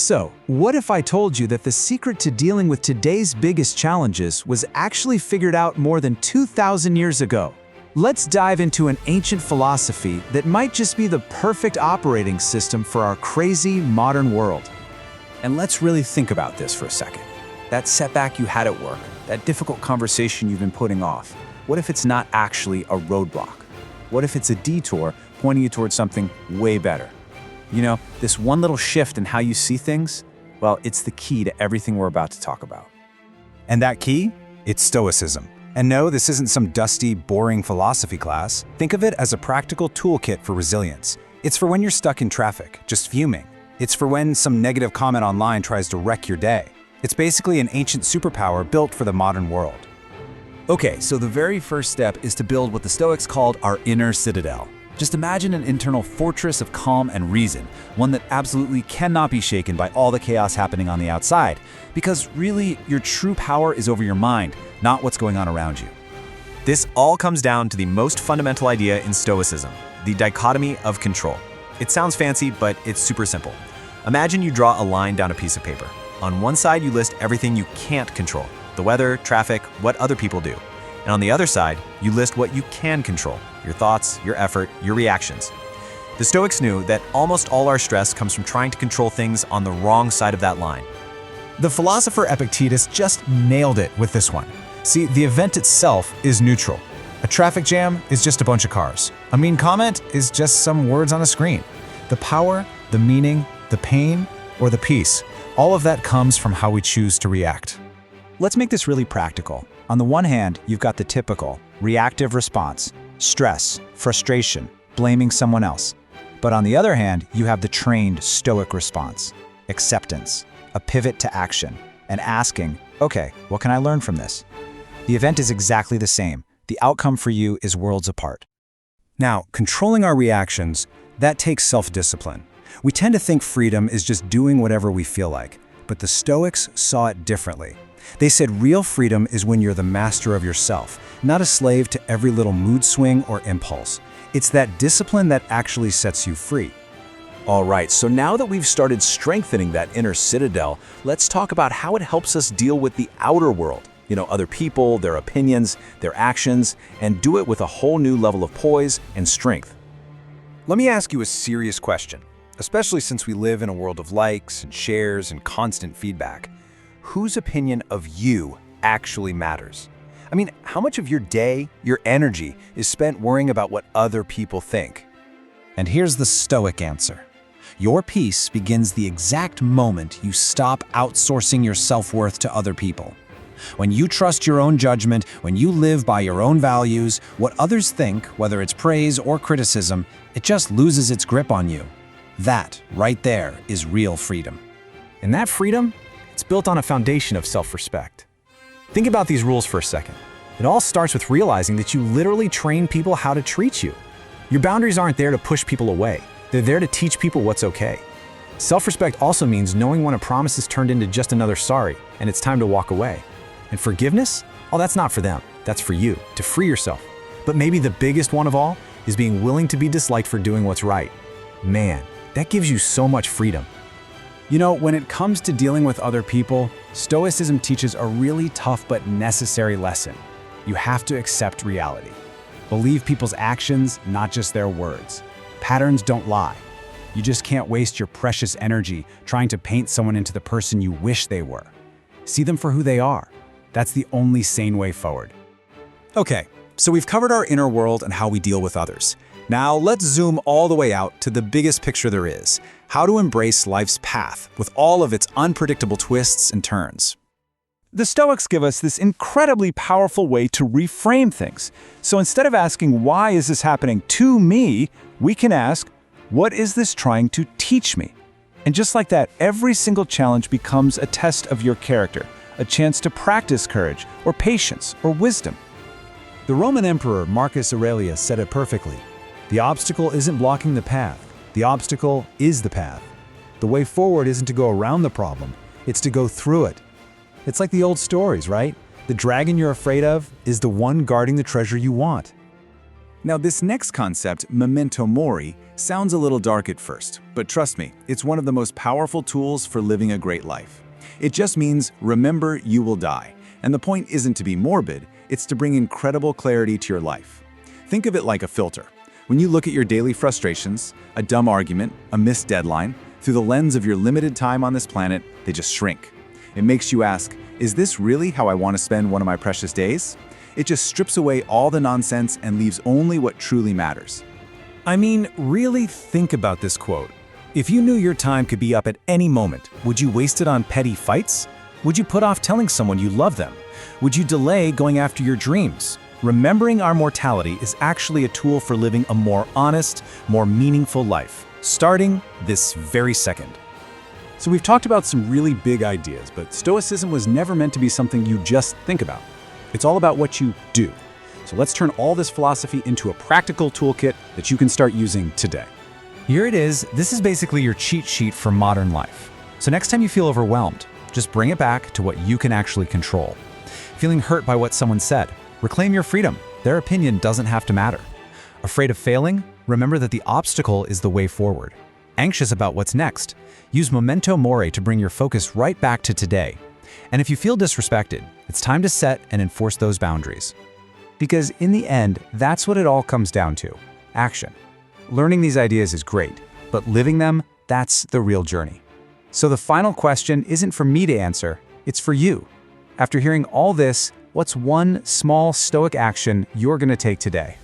So, what if I told you that the secret to dealing with today's biggest challenges was actually figured out more than 2,000 years ago? Let's dive into an ancient philosophy that might just be the perfect operating system for our crazy modern world. And let's really think about this for a second. That setback you had at work, that difficult conversation you've been putting off, what if it's not actually a roadblock? What if it's a detour pointing you towards something way better? You know, this one little shift in how you see things, well, it's the key to everything we're about to talk about. And that key? It's Stoicism. And no, this isn't some dusty, boring philosophy class. Think of it as a practical toolkit for resilience. It's for when you're stuck in traffic, just fuming. It's for when some negative comment online tries to wreck your day. It's basically an ancient superpower built for the modern world. Okay, so the very first step is to build what the Stoics called our inner citadel. Just imagine an internal fortress of calm and reason, one that absolutely cannot be shaken by all the chaos happening on the outside, because really, your true power is over your mind, not what's going on around you. This all comes down to the most fundamental idea in Stoicism, the dichotomy of control. It sounds fancy, but it's super simple. Imagine you draw a line down a piece of paper. On one side, you list everything you can't control, the weather, traffic, what other people do. And on the other side, you list what you can control, your thoughts, your effort, your reactions. The Stoics knew that almost all our stress comes from trying to control things on the wrong side of that line. The philosopher Epictetus just nailed it with this one. See, the event itself is neutral. A traffic jam is just a bunch of cars. A mean comment is just some words on a screen. The power, the meaning, the pain, or the peace, all of that comes from how we choose to react. Let's make this really practical. On the one hand, you've got the typical reactive response, stress, frustration, blaming someone else. But on the other hand, you have the trained Stoic response, acceptance, a pivot to action, and asking, okay, what can I learn from this? The event is exactly the same. The outcome for you is worlds apart. Now, controlling our reactions, that takes self-discipline. We tend to think freedom is just doing whatever we feel like, but the Stoics saw it differently. They said real freedom is when you're the master of yourself, not a slave to every little mood swing or impulse. It's that discipline that actually sets you free. All right, so now that we've started strengthening that inner citadel, let's talk about how it helps us deal with the outer world. You know, other people, their opinions, their actions, and do it with a whole new level of poise and strength. Let me ask you a serious question, especially since we live in a world of likes and shares and constant feedback. Whose opinion of you actually matters? I mean, how much of your day, your energy, is spent worrying about what other people think? And here's the Stoic answer. Your peace begins the exact moment you stop outsourcing your self-worth to other people. When you trust your own judgment, when you live by your own values, what others think, whether it's praise or criticism, it just loses its grip on you. That, right there, is real freedom. And that freedom, it's built on a foundation of self-respect. Think about these rules for a second. It all starts with realizing that you literally train people how to treat you. Your boundaries aren't there to push people away. They're there to teach people what's okay. Self-respect also means knowing when a promise is turned into just another sorry, and it's time to walk away. And forgiveness? Oh, that's not for them. That's for you, to free yourself. But maybe the biggest one of all is being willing to be disliked for doing what's right. Man, that gives you so much freedom. You know, when it comes to dealing with other people, Stoicism teaches a really tough but necessary lesson. You have to accept reality. Believe people's actions, not just their words. Patterns don't lie. You just can't waste your precious energy trying to paint someone into the person you wish they were. See them for who they are. That's the only sane way forward. Okay, so we've covered our inner world and how we deal with others. Now let's zoom all the way out to the biggest picture there is, how to embrace life's path with all of its unpredictable twists and turns. The Stoics give us this incredibly powerful way to reframe things. So instead of asking, why is this happening to me, we can ask, what is this trying to teach me? And just like that, every single challenge becomes a test of your character, a chance to practice courage or patience or wisdom. The Roman Emperor Marcus Aurelius said it perfectly. The obstacle isn't blocking the path. The obstacle is the path. The way forward isn't to go around the problem. It's to go through it. It's like the old stories, right? The dragon you're afraid of is the one guarding the treasure you want. Now, this next concept, memento mori, sounds a little dark at first, but trust me, it's one of the most powerful tools for living a great life. It just means remember you will die. And the point isn't to be morbid, it's to bring incredible clarity to your life. Think of it like a filter. When you look at your daily frustrations, a dumb argument, a missed deadline, through the lens of your limited time on this planet, they just shrink. It makes you ask, is this really how I want to spend one of my precious days? It just strips away all the nonsense and leaves only what truly matters. I mean, really think about this quote. If you knew your time could be up at any moment, would you waste it on petty fights? Would you put off telling someone you love them? Would you delay going after your dreams? Remembering our mortality is actually a tool for living a more honest, more meaningful life, starting this very second. So we've talked about some really big ideas, but Stoicism was never meant to be something you just think about. It's all about what you do. So let's turn all this philosophy into a practical toolkit that you can start using today. Here it is. This is basically your cheat sheet for modern life. So next time you feel overwhelmed, just bring it back to what you can actually control. Feeling hurt by what someone said, reclaim your freedom. Their opinion doesn't have to matter. Afraid of failing? Remember that the obstacle is the way forward. Anxious about what's next? Use memento mori to bring your focus right back to today. And if you feel disrespected, it's time to set and enforce those boundaries. Because in the end, that's what it all comes down to: action. Learning these ideas is great, but living them, that's the real journey. So the final question isn't for me to answer, it's for you. After hearing all this, what's one small Stoic action you're going to take today?